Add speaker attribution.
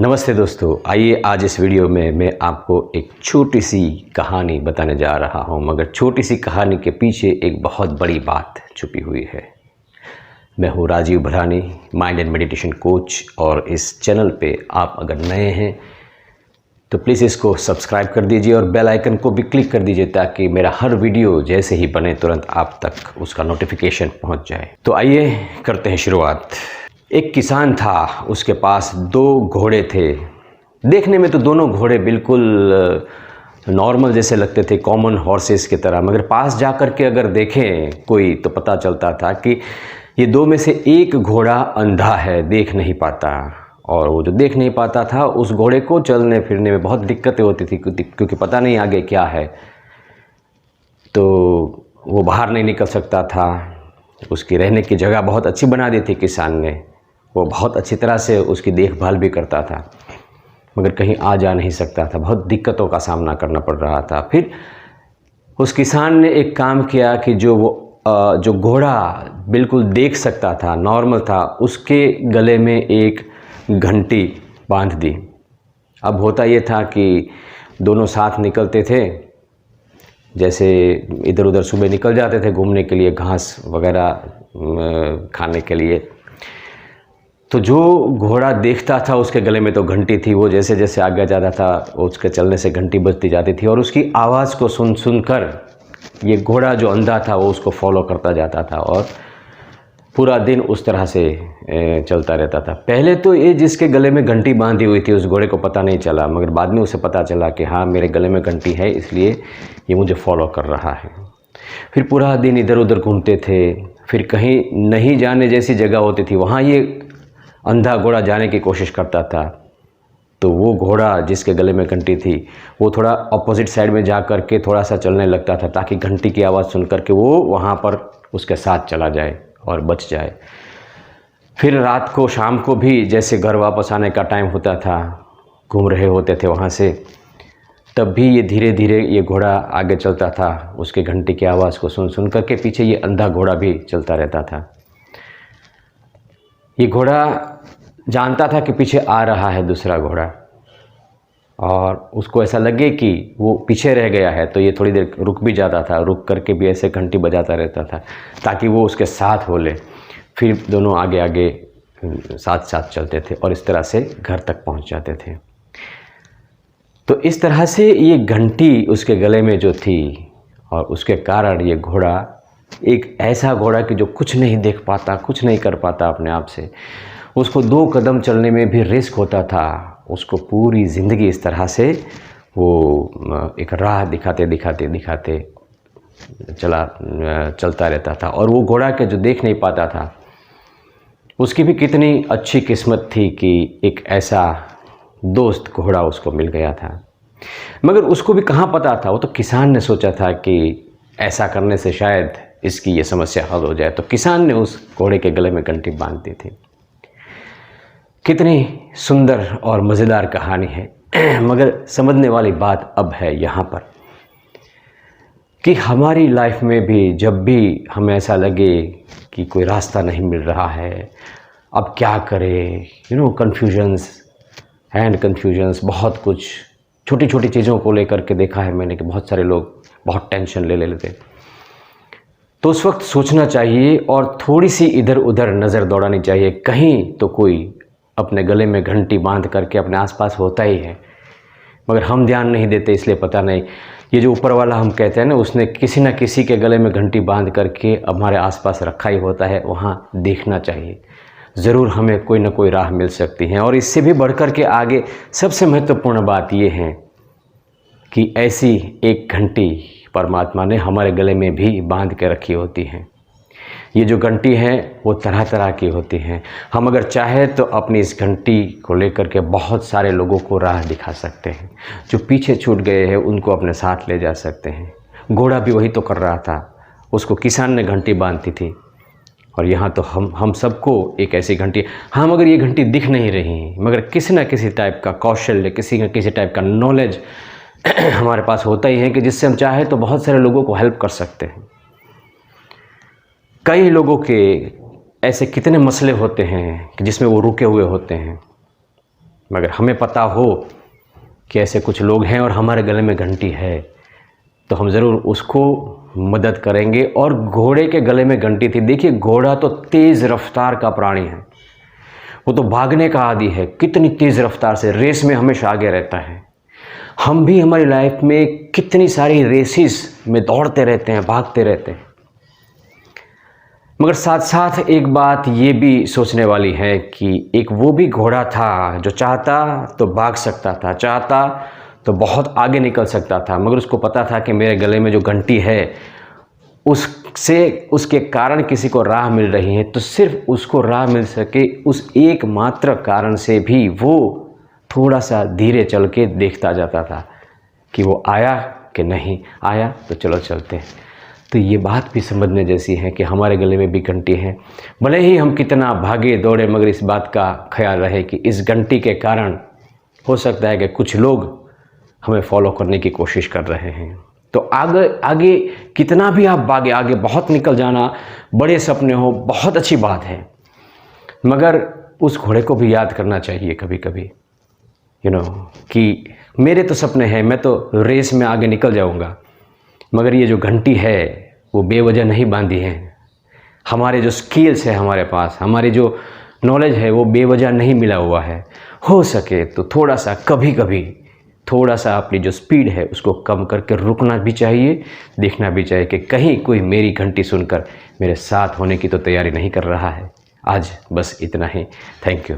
Speaker 1: नमस्ते दोस्तों, आइए आज इस वीडियो में मैं आपको एक छोटी सी कहानी बताने जा रहा हूं, मगर छोटी सी कहानी के पीछे एक बहुत बड़ी बात छुपी हुई है। मैं हूं राजीव भरानी, माइंड एंड मेडिटेशन कोच, और इस चैनल पे आप अगर नए हैं तो प्लीज़ इसको सब्सक्राइब कर दीजिए और बेल आइकन को भी क्लिक कर दीजिए ताकि मेरा हर वीडियो जैसे ही बने तुरंत आप तक उसका नोटिफिकेशन पहुंच जाए। तो आइए करते हैं शुरुआत। एक किसान था, उसके पास 2 घोड़े थे। देखने में तो दोनों घोड़े बिल्कुल नॉर्मल जैसे लगते थे, कॉमन हॉर्सेस की तरह, मगर पास जा कर के अगर देखें कोई तो पता चलता था कि ये 2 में से एक घोड़ा अंधा है, देख नहीं पाता। और वो जो देख नहीं पाता था उस घोड़े को चलने फिरने में बहुत दिक्कतें होती थी क्योंकि पता नहीं आगे क्या है, तो वो बाहर नहीं निकल सकता था। उसकी रहने की जगह बहुत अच्छी बना दी थी किसान ने, वो बहुत अच्छी तरह से उसकी देखभाल भी करता था, मगर कहीं आ जा नहीं सकता था, बहुत दिक्कतों का सामना करना पड़ रहा था। फिर उस किसान ने एक काम किया कि जो घोड़ा बिल्कुल देख सकता था, नॉर्मल था, उसके गले में एक घंटी बांध दी। अब होता ये था कि दोनों साथ निकलते थे, जैसे इधर उधर सुबह निकल जाते थे घूमने के लिए, घास वगैरह खाने के लिए। तो जो घोड़ा देखता था उसके गले में तो घंटी थी, वो जैसे जैसे आगे जाता था उसके चलने से घंटी बजती जाती थी, और उसकी आवाज़ को सुनकर ये घोड़ा जो अंधा था वो उसको फॉलो करता जाता था और पूरा दिन उस तरह से चलता रहता था। पहले तो ये जिसके गले में घंटी बांधी हुई थी उस घोड़े को पता नहीं चला, मगर बाद में उसे पता चला कि हाँ, मेरे गले में घंटी है, इसलिए ये मुझे फॉलो कर रहा है। फिर पूरा दिन इधर उधर घूमते थे। फिर कहीं नहीं जाने जैसी जगह होती थी, वहाँ ये अंधा घोड़ा जाने की कोशिश करता था, तो वो घोड़ा जिसके गले में घंटी थी वो थोड़ा अपोजिट साइड में जा कर के थोड़ा सा चलने लगता था ताकि घंटी की आवाज़ सुन कर के वो वहाँ पर उसके साथ चला जाए और बच जाए। फिर रात को, शाम को भी जैसे घर वापस आने का टाइम होता था, घूम रहे होते थे वहाँ से, तब भी ये धीरे धीरे ये घोड़ा आगे चलता था, उसके घंटी की आवाज़ को सुन कर के पीछे ये अंधा घोड़ा भी चलता रहता था। ये घोड़ा जानता था कि पीछे आ रहा है दूसरा घोड़ा, और उसको ऐसा लगे कि वो पीछे रह गया है तो ये थोड़ी देर रुक भी जाता था, रुक करके भी ऐसे घंटी बजाता रहता था ताकि वो उसके साथ हो ले। फिर दोनों आगे आगे साथ साथ चलते थे और इस तरह से घर तक पहुंच जाते थे। तो इस तरह से ये घंटी उसके गले में जो थी, और उसके कारण ये घोड़ा एक ऐसा घोड़ा कि जो कुछ नहीं देख पाता, कुछ नहीं कर पाता अपने आप से, उसको 2 कदम चलने में भी रिस्क होता था, उसको पूरी ज़िंदगी इस तरह से वो एक राह दिखाते दिखाते दिखाते चलता रहता था। और वो घोड़ा के जो देख नहीं पाता था उसकी भी कितनी अच्छी किस्मत थी कि एक ऐसा दोस्त घोड़ा उसको मिल गया था। मगर उसको भी कहाँ पता था, वो तो किसान ने सोचा था कि ऐसा करने से शायद इसकी ये समस्या हल हो जाए, तो किसान ने उस घोड़े के गले में घंटी बांध दी थी। कितनी सुंदर और मज़ेदार कहानी है। मगर समझने वाली बात अब है यहाँ पर कि हमारी लाइफ में भी जब भी हमें ऐसा लगे कि कोई रास्ता नहीं मिल रहा है, अब क्या करें, कन्फ्यूजन्स एंड कन्फ्यूजन्स, बहुत कुछ छोटी छोटी चीज़ों को लेकर के देखा है मैंने कि बहुत सारे लोग बहुत टेंशन ले लेते। तो उस वक्त सोचना चाहिए और थोड़ी सी इधर उधर नज़र दौड़ानी चाहिए, कहीं तो कोई अपने गले में घंटी बांध करके अपने आसपास होता ही है, मगर हम ध्यान नहीं देते, इसलिए पता नहीं। ये जो ऊपर वाला हम कहते हैं ना, उसने किसी न किसी के गले में घंटी बांध करके हमारे आसपास रखा ही होता है, वहाँ देखना चाहिए, ज़रूर हमें कोई ना कोई राह मिल सकती है। और इससे भी बढ़कर के आगे सबसे महत्वपूर्ण बात ये है कि ऐसी एक घंटी परमात्मा ने हमारे गले में भी बांध के रखी होती है। ये जो घंटी है वो तरह तरह की होती हैं। हम अगर चाहें तो अपनी इस घंटी को लेकर के बहुत सारे लोगों को राह दिखा सकते हैं, जो पीछे छूट गए हैं उनको अपने साथ ले जा सकते हैं। घोड़ा भी वही तो कर रहा था, उसको किसान ने घंटी बांधी थी, और यहाँ तो हम सबको एक ऐसी घंटी, हाँ, मगर ये घंटी दिख नहीं रही, मगर किसी न किसी टाइप का कौशल्य, किसी न किसी टाइप का नॉलेज हमारे पास होता ही है कि जिससे हम चाहे तो बहुत सारे लोगों को हेल्प कर सकते हैं। कई लोगों के ऐसे कितने मसले होते हैं कि जिसमें वो रुके हुए होते हैं, मगर हमें पता हो कि ऐसे कुछ लोग हैं और हमारे गले में घंटी है, तो हम ज़रूर उसको मदद करेंगे। और घोड़े के गले में घंटी थी। देखिए, घोड़ा तो तेज़ रफ्तार का प्राणी है, वो तो भागने का आदी है, कितनी तेज़ रफ्तार से रेस में हमेशा आगे रहता है। हम भी हमारी लाइफ में कितनी सारी रेसेस में दौड़ते रहते हैं, भागते रहते हैं, मगर साथ साथ एक बात ये भी सोचने वाली है कि एक वो भी घोड़ा था जो चाहता तो भाग सकता था, चाहता तो बहुत आगे निकल सकता था, मगर उसको पता था कि मेरे गले में जो घंटी है उससे उसके कारण किसी को राह मिल रही है, तो सिर्फ उसको राह मिल सके उस एकमात्र कारण से भी वो थोड़ा सा धीरे चल के देखता जाता था कि वो आया कि नहीं आया, तो चलो चलते हैं। तो ये बात भी समझने जैसी है कि हमारे गले में भी घंटी है। भले ही हम कितना भागे दौड़े, मगर इस बात का ख्याल रहे कि इस घंटी के कारण हो सकता है कि कुछ लोग हमें फॉलो करने की कोशिश कर रहे हैं। तो आगे आगे कितना भी आप भागे, आगे बहुत निकल जाना, बड़े सपने हो, बहुत अच्छी बात है, मगर उस घोड़े को भी याद करना चाहिए कभी कभी, कि मेरे तो सपने हैं, मैं तो रेस में आगे निकल जाऊंगा, मगर ये जो घंटी है वो बेवजह नहीं बांधी है। हमारे जो स्किल्स है हमारे पास, हमारी जो नॉलेज है वो बेवजह नहीं मिला हुआ है। हो सके तो थोड़ा सा कभी कभी थोड़ा सा अपनी जो स्पीड है उसको कम करके रुकना भी चाहिए, देखना भी चाहिए कि कहीं कोई मेरी घंटी सुनकर मेरे साथ होने की तो तैयारी नहीं कर रहा है। आज बस इतना ही। Thank you.